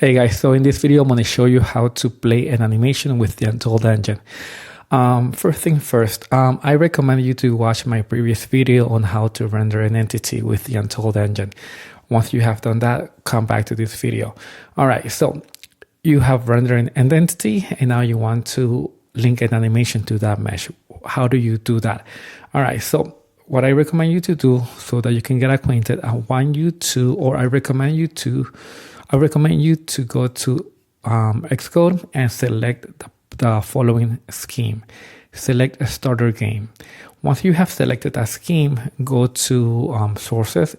Hey guys, so in this video I'm going to show you how to play an animation with the Untold Engine. First thing first, I recommend you to watch my previous video on how to render an entity with the Untold Engine. Once you have done that, come back to this video. Alright, so you have rendered an entity and now you want to link an animation to that mesh. How do you do that? Alright, so what I recommend you to do so that you can get acquainted, I recommend you to go to Xcode and select the following scheme. Select a starter game. Once you have selected that scheme, go to sources,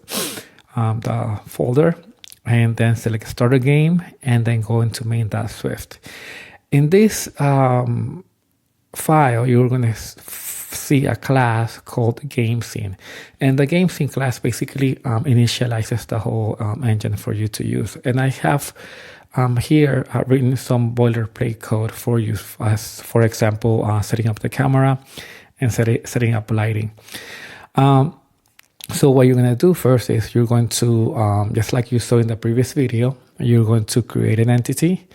the folder, and then select starter game, and then go into main.swift. In this file, you're going to see a class called game scene, and the game scene class basically initializes the whole engine for you to use. And I have here written some boilerplate code for you, as for example setting up the camera and setting up lighting. So what you're going to do first is you're going to just like you saw in the previous video, you're going to create an entity.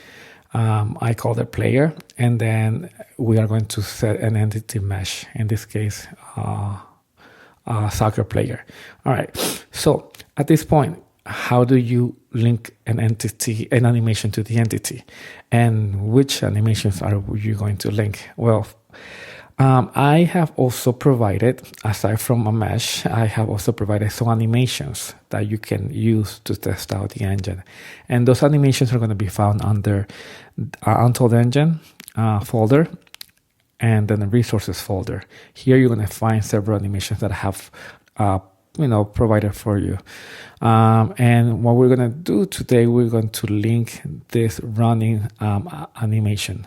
I call it player, and then we are going to set an entity mesh, in this case soccer player. All right, so at this point, how do you link an animation to the entity, and which animations are you going to link? Well, I have also provided, aside from a mesh, I have also provided some animations that you can use to test out the engine. And those animations are going to be found under Untold Engine folder and then the resources folder. Here you're going to find several animations that I have provided for you. And what we're going to do today, we're going to link this running animation.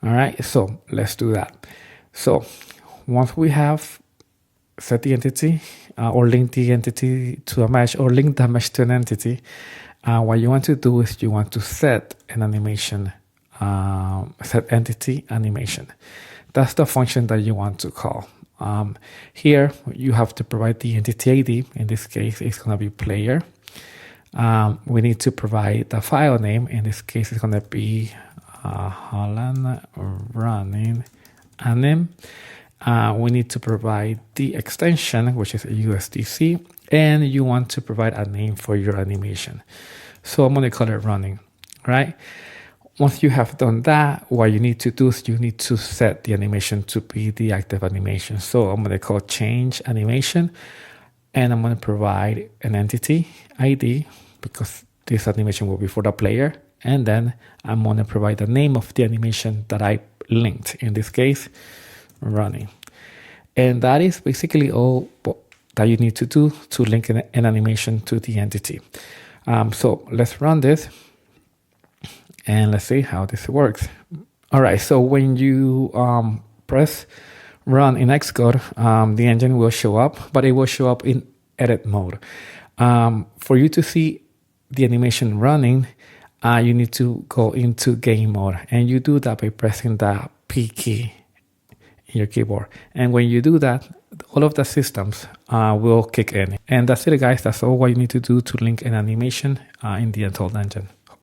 All right, so let's do that. So once we have set the entity or link the entity to a mesh or link the mesh to an entity, what you want to do is you want to set an animation, set entity animation. That's the function that you want to call. Here you have to provide the entity ID. In this case, it's going to be player. We need to provide the file name. In this case, it's going to be Holland running anim. We need to provide the extension, which is USDC, and you want to provide a name for your animation. So I'm going to call it running, right? Once you have done that, what you need to do is you need to set the animation to be the active animation. So I'm going to call change animation, and I'm going to provide an entity ID because this animation will be for the player. And then I'm going to provide the name of the animation that I linked, in this case, running. And that is basically all that you need to do to link an animation to the entity. So let's run this and let's see how this works. All right, so when you press run in Xcode, the engine will show up, but it will show up in edit mode. For you to see the animation running, you need to go into game mode, and you do that by pressing the P key in your keyboard. And when you do that, all of the systems will kick in. And that's it, guys. That's all what you need to do to link an animation in the Untold Engine.